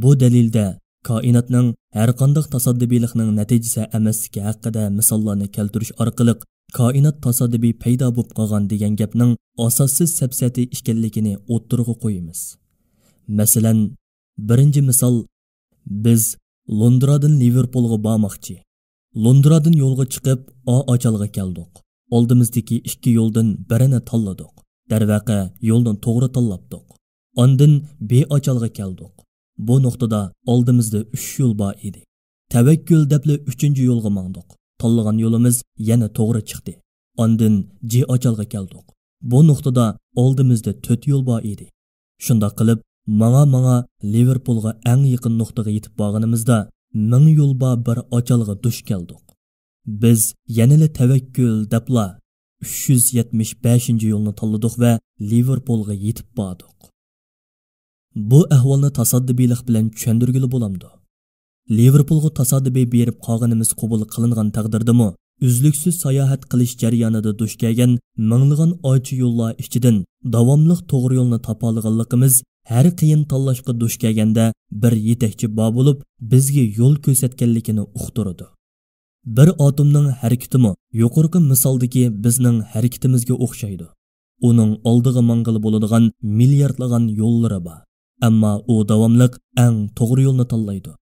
Bu dalilda koinotning har qanday tasaddibilikning natijasi emasligi haqida misollarni keltirish orqali koinot tasoddibiy paydo bo'lib qolgan degan gapning asossiz safsati ekanligini o'ttirg'a qo'yamiz. Masalan, birinchi misol, biz Londradan Liverpoolga bormoqchi. Londradan yo'lga chiqib, Ochalga keldik. Oldimizdagi ikki yo'ldan birini tanladik. Darvaqa yo'ldan to'g'ri tanlabdik. Ondan Ochalga keldik. Bu nuqtada oldimizda 3 yo'l bor edi. Tavakkul debli 3-chi yo'lga mangdik. Tanlagan yo'limiz yana to'g'ri chiqdi. Ondan Ochalga keldik. Bu nuqtada oldimizda 4 yo'l bor edi. Shunda qilib, manga Liverpoolga eng yaqin nuqtaga yetib borganimizda 1000 yo'l bor bir Ochalga dush keldik. Biz yanada tavakkul debla 375-yo'lni tanladik va Liverpoolga yetib bordik. Bu ahvolni tasaddibilik bilan tushundirgili bo'lamdi. Liverpoolga tasaddibiy berib qolganimiz qabul qilingan taqdirdami, uzluksiz sayohat qilish jarayonida dush kelgan minglagan oychi yo'llar ichidan davomli to'g'ri yo'lni topa olganligimiz har qiyin tanlashga dush kelganda bir yetakchi bor bo'lib, bizga yo'l ko'rsatganligini uqtirdi. Bir atomning harakatimi yuqorqi misoldagi bizning harakatimizga o'xshaydi. Uning oldiga mang'ili bo'ladigan milliardlagan yo'llari bor. Ammo u davomliq eng to'g'ri yo'lni tanlaydi.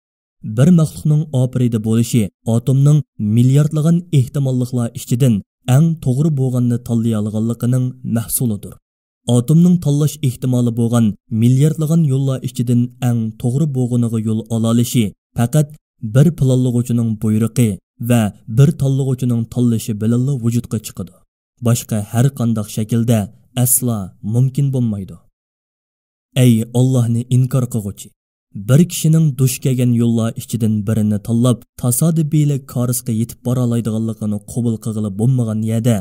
Bir maxluqning operida bo'lishi atomning milliardlagan ehtimolliklar ichidan eng to'g'ri bo'lganini tanlay olganligining mahsulidir. Atomning tanlash ehtimoli bo'lgan milliardlagan yo'llar ichidan eng to'g'ri bo'lganiga yo'l ola olishi faqat bir planlovchining buyrug'i va bir tanlovchining tanlashi bilan vujudga chiqadi. Boshqa har qanday shaklda asla mumkin bo'lmaydi. Ey Allohni inkor qilguvchi, bir kishining dush kelgan yo'llar ichidan birini tanlab tasodibiylik korisga yetib bora oladiganligini qabul qilg'ili bo'lmagan yerda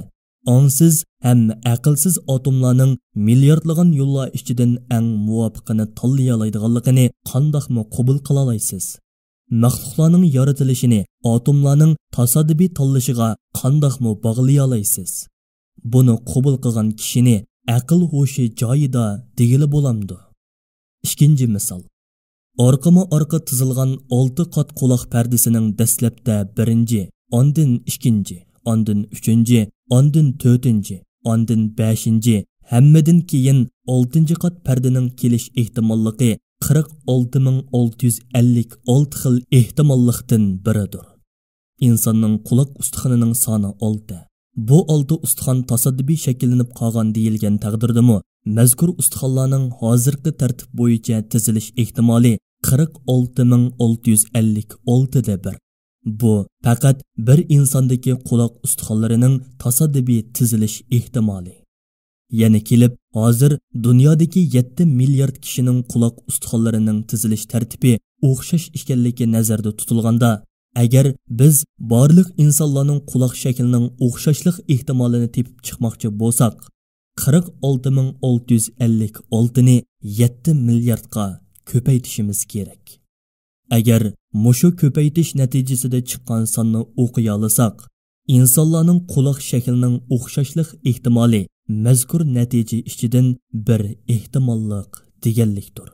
ongsiz ham aqlsiz atomlarning milliardlagan yo'llar ichidan eng muvofiqini tanlay oladiganligini qandoqmi qabul qila olasiz? Maxluqlarning yaratilishini atomlarning tasodibiy tanlashiga qandoqmi bog'lay olasiz? Buni qabul qilgan kishini aql ho'shi joyida degili bo'lamdi. Ikkinchi misol. Orqama-orqa tizilgan 6 qat quloq pardasining dastlabda 1-chi, ondan 2-chi, ondan 3-chi, ondan 4-chi, ondan 5-chi, hammadan keyin 6-chi qat pardaning kelish ehtimolligi 46656 xil ehtimollikdan biridir. İnsanning quloq ustixonining soni 6. Bu 6 ustixon tasoddibiy shakllanib qolgan deyilgan taqdirdami, mazkur ustixonlarning hozirgi tartib bo'yicha tizilish ehtimoli 46656 da bir. Bu faqat bir insondagi quloq ustixonlarining tasoddibiy tizilish ehtimoli. Yana kelib, hozir dunyodagi 7 milliard kishining quloq ustixonlarining tizilish tartibi o'xshash ekanligi nazarda tutilganda, agar biz barliq insonlarning quloq shaklining o'xshashlik ehtimolini tepib chiqmoqchi bo'lsak, 46656 ni 7 milliardga ko'paytirishimiz kerak. Agar mushu ko'paytish natijasida chiqqan sonni o'qiy olsak, insonlarning quloq shaklining o'xshashlik ehtimoli mazkur natija ichidan bir ehtimollik deganlikdir.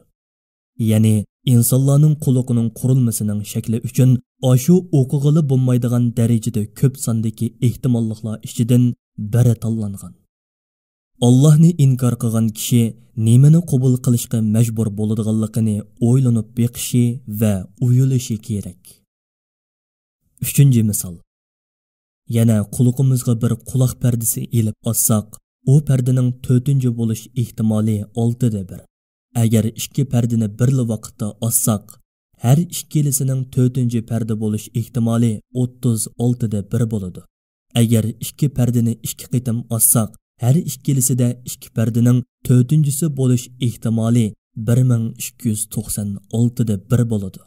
Ya'ni insonlarning quloqining qurilmasining shakli uchun ashu o'qig'ili bo'lmaydigan darajada ko'p sondagi ehtimolliklar ichidan biri tanlangan. Allohni inkor qilgan kishi nimani qabul qilishga majbur bo'ladiganligini o'ylanib beqishi va uyulishi kerak. 3-chi misol. Yana quloqimizga bir quloq pardasi elib olsak, u pardaning 4-chi bo'lish ehtimoli 6 da 1. Agar 2 pardani birli vaqtda olsak, har ikkilisining 4-chi parda bo'lish ehtimoli 36 da 1 bo'ladi. Agar 2 pardani 2 qitim olsak, her ikkilisida 2 pardaning 4-chisi bo'lish ehtimoli 1296 da 1 bo'ladi.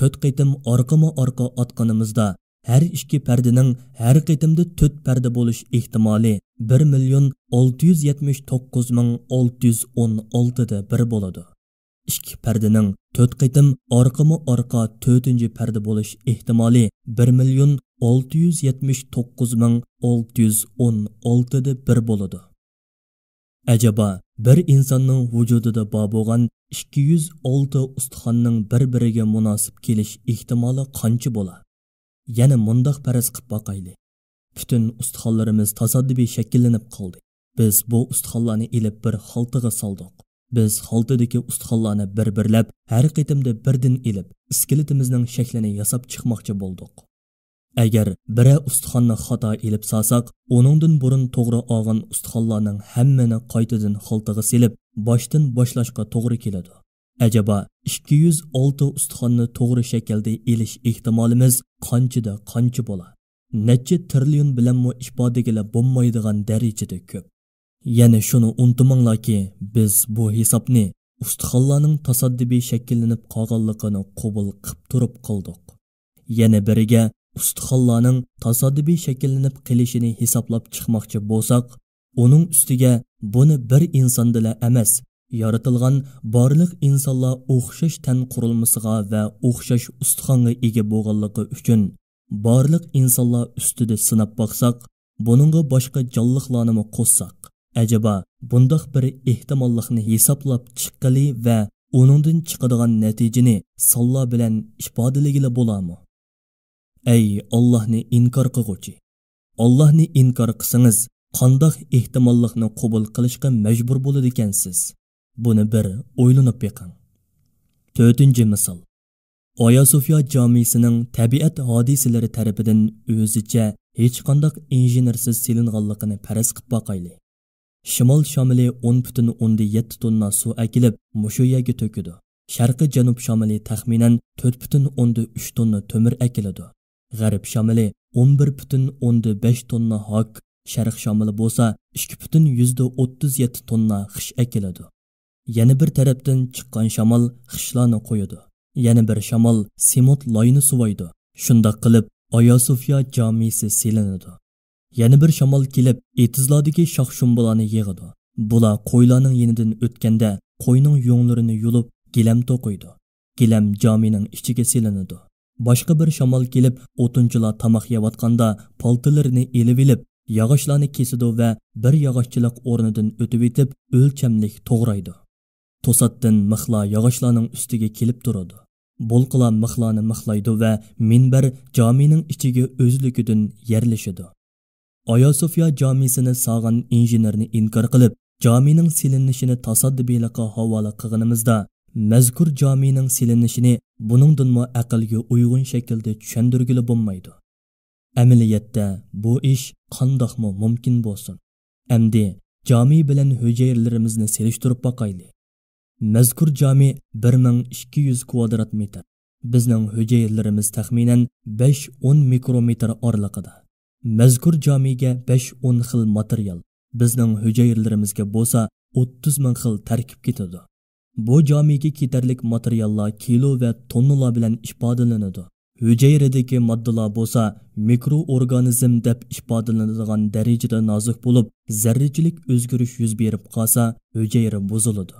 4 qitim orqama-orqa atqanimizda her 2 pardaning har qitimda 4 parda bo'lish ehtimoli 1679616 da 1 bo'ladi. 2 pardaning 4 qitim orqama-orqa 4-chi parda bo'lish ehtimoli 1679616 da 1 bo'ladi. Acaba bir insonning vujudida bor bo'lgan 206 ustixonning bir-biriga munosib kelish ehtimoli qancha bo'lar? Yana mundaq faraz qilib boqayli. Bütün ustixonlarimiz tasoddifiy shakllanib qoldi. Biz bu ustixonlarni ilib bir xaltaga soldik. Biz xaltadagi ustixonlarni bir-birlab har qitimda birdan ilib, iskeletimizning shaklini yasab chiqmoqchi bo'ldik. Agar biri ustixonni xato ilib solsak, uningdan burun to'g'ri olgan ustixonlarning hammani qaytadan xaltaga silib, boshdan boshlashga to'g'ri keladi. Acaba 206 ustixonni to'g'ri shaklda ilish ehtimolimiz qancha bo'lar? Necha trillion bilanmi ifodagila bo'lmaydigan darajada ko'p. Yana shuni unutmanglarki, biz bu hisobni ustixonlarning tasoddifiy shakllanib qolganligini qabul qilib turib qildik. Yana biriga ustixonlarning tasoddifiy shakllanib qilishini hisoblab chiqmoqchi bo'lsak, uning ustiga buni bir insondala emas, yaratilgan barliq insonlar o'xshash tan qurilmasiga va o'xshash ustixonga ega bo'lganligi uchun barliq insonlar ustida sinab boqsak, buningga boshqa jonliqlarni qo'shsak, acaba bundoq bir ehtimollikni hisoblab chiqqili va uningdan chiqadigan natijani sonlar bilan ifodalagili bo'larmi? Ey Allohni inkor qilguvchi! Allohni inkor qilsangiz, qandoq ehtimollikni qabul qilishga majbur bo'ladi ekansiz? Buni bir o'ylanib beqing. 4-misol. Aya Sofiya jamisining tabiat hodisalari tarafidan o'zicha hech qanday injenersiz silinganligini faraz qilib boqayli. Shimol shamili 10,7 tonna suv akilib, mushu yerga to'kidi. Sharqi janub shamili taxminan 4,3 tonna to'mir akiladi. G'arb shamili 11,5 tonna hok, sharq shamili bo'lsa 2,37 tonna xish akiladi. Yana bir tarafdan chiqqan shamol xishlarni qo'yadi. Yana bir shamol semot loyni suvaydi. Shundoq qilib Aya Sofiya jamisi silinadi. Yana bir shamol kelib, etizlardagi shox-shumbularni yig'adi. Bular qo'ylarning yenidan o'tganda qo'yning yo'nglarini yulib, gilam to'qiydi. Gilam jamining ichiga silinadi. Boshqa bir shamol kelib, o'tinchilar tamoq yeyotganda paltalarini elib, yog'ochlarni kesidi va bir yog'ochchilik o'rnidan o'tib etib, o'lchamlik to'g'raydi. To'satdan mixlar yog'ochlarning ustiga kelib turadi. Bolqilar mixlarni mixlaydi va minbar jamining ichiga o'zligidan yerlashadi. Aya Sofiya jamisini sog'an injenerni inkor qilib, jamining silinishini tasaddibilikqa havola qilganimizda, mazkur jamining silinishini buningdanmi aqlga uyg'un shaklda tushundirgili bo'lmaydi. Amaliyotda bu ish qandoqmi mumkin bo'lsin? Endi jami bilan hujayralarimizni selishtirib boqayli. Mazkur jami 1200 kvadrat metr. Bizning hujayralarimiz taxminan 5-10 mikrometr oraliqida. Mazkur jamiga 5-10 xil material, bizning hujayralarımizga bo'lsa 30 ming xil tarkib ketadi. Bu jamiga ketarlik materiallar kilo va tonnalar bilan ifodalanadi. Hujayradagi moddalar bo'lsa mikroorganizm deb ifodalanadigan darajada nozik bo'lib, zarrachilik o'zgarish yuz berib qolsa, hujayra buziladi.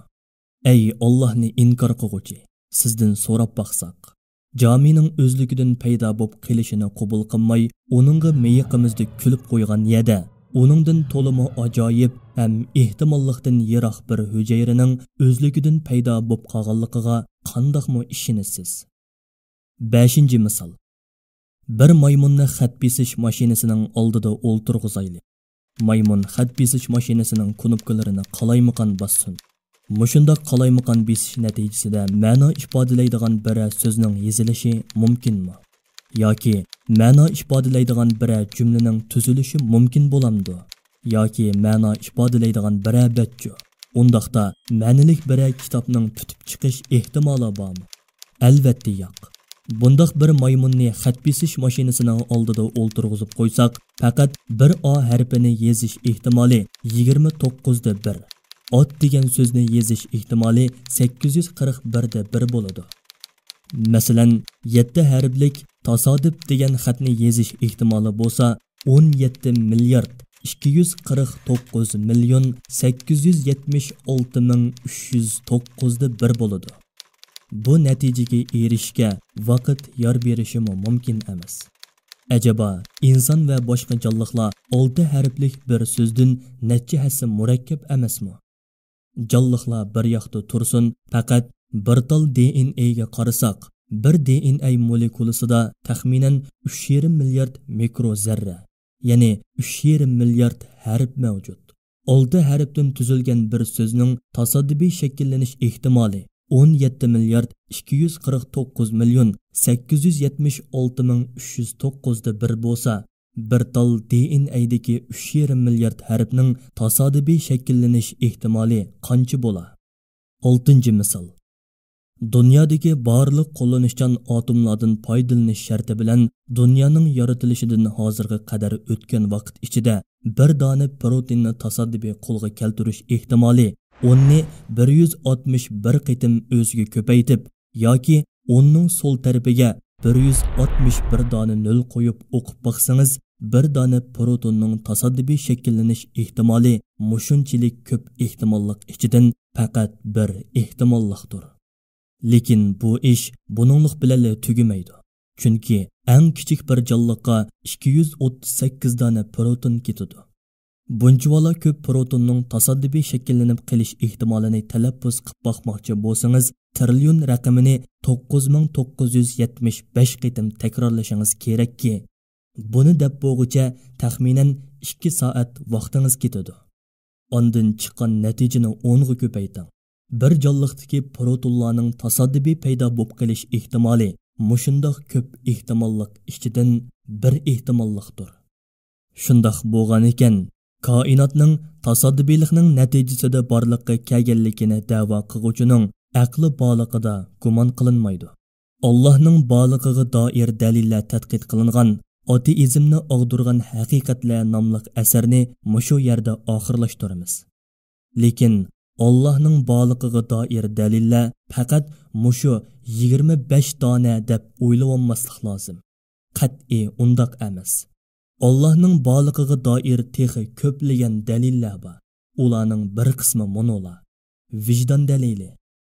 Ey Allohni inkor qilguvchi, sizdan so'rab baqsaq, jamining o'zligidan paydo bo'lib qilishini qabul qilmay, uningga meyiqimizda kulib qo'ygan yada, uningdan to'limi ajoyib ham ehtimollikdan yiroq bir hujayraning o'zligidan paydo bo'lib qolganligiga qandoqmi ishonasiz? 5-misol. Bir maymunni xat besish mashinasining oldida o'ltirg'izayli. Maymun xat besish mashinasining knopkalarini qalaymiqan bassin. Mushunda qalaymiqan besish natijasida ma'no ifodalaydigan bir so'zning yezilishi mumkinmi? Yoki ma'no ifodalaydigan bir jumlaning tuzilishi mumkin bo'lamdi? Yoki ma'no ifodalaydigan bir betchi? Undaqda ma'nilik bir kitobning tutib chiqish ehtimoli bormi? Albatta yo'q. Bundaq bir maymunni xat besish mashinasining oldida o'ltirg'izib qo'ysak, faqat bir A harfini yezish ehtimoli 29 Ot degan so'zni yezish ehtimoli 841 bo'ladi. Masalan, 7 harflik tasodif degan xatni yezish ehtimoli bo'lsa 17 milliard 249 million 876 ming 309 bo'ladi. Bu natijaga erishishga vaqt yor berishi mumkin emas. Acaba inson va boshqa jonliqlar 6 harflik bir so'zdan necha hassa murakkab emasmi? Canlıqlar bir yoqda tursin, faqat bir tal DNA ga qarasak, bir DNA molekulasida taxminan 3,5 milliard mikrozarra, ya'ni 3,5 milliard harf mavjud. 6 harfdan tuzilgan bir so'zning tasoddibiy shakllanish ehtimoli 17 milliard 249 million 876 ming 309 da bir bo'lsa, bir tal DNA'dagi 3,5 milliard harfning tasodibiy shakllanish ehtimoli qancha bo'la? 6. misol. Dunyodagi barliq qo'llanishchan atomlardan foydalanish sharti bilan dunyoning yaratilishidan hozirga qadar o'tgan vaqt ichida bir dona proteinni tasodibiy qo'lga keltirish ehtimoli 10ni 161 qitim o'ziga ko'paytib yoki 10ning so'l tarafiga 161 dona nol qo'yib o'qib baqsangiz, bir dona protonning tasodibiy shakllanish ehtimoli mushunchalik ko'p ehtimollik ichidan faqat bir ehtimollikdir. Lekin bu ish buninglik bilan tugamaydi. Chunki eng kichik bir jonliqqa 238 dona proton ketadi. Bunchavala ko'p protonning tasodibiy shakllanib qilish ehtimolini talaffuz qilib boqmoqchi bo'lsangiz, trillion raqamini 9975 qitim takrorlashingiz kerakki, buni deb bo'g'icha taxminan 2 soat vaqtingiz ketadi. Ondan chiqqan natijani 10 ga ko'payting. Bir jonliqdagi protonlarning tasodibiy paydo bo'lib qolish ehtimoli mushundoq ko'p ehtimollik ichidan bir ehtimollikdir. Shundoq bo'lgan ekan, koinotning tasodibiylikning natijasida borliqqa kelganligini da'vo qiluvchining aqli boliqida gumon qilinmaydi. Allohning boliqiga doir dalillar tadqiq qilingan ateizmni og'dirgan haqiqatlar nomli asarni mushu yerda oxirlashtiramiz. Lekin Allohning boliqiga doir dalillar faqat mushu 25 dona deb o'ylamaslik lozim. Qat'iy undaq emas. Allohning boliqiga doir texi ko'plagan dalillar bor. Ularning bir qismi monola: vijdon dalili,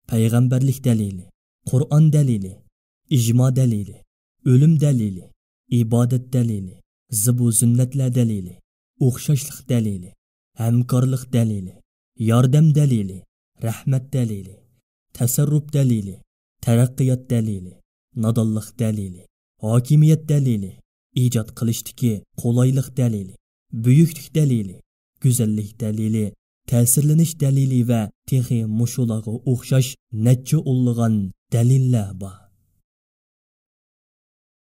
payg'ambarlik dalili, Qur'on dalili, ijmo dalili, o'lim dalili, ibodat dalili, zibu sunnatlar dalili, o'xshashlik dalili, hamkorlik dalili, yordam dalili, rahmat dalili, tasarruf dalili, taraqqiyot dalili, nodonlik dalili, hokimiyat dalili, ijod qilishdagi qo'laylik dalili, buyuklik dalili, go'zallik dalili, ta'sirlanish dalili va texi mushularga o'xshash necha o'nlagan dalillar bor.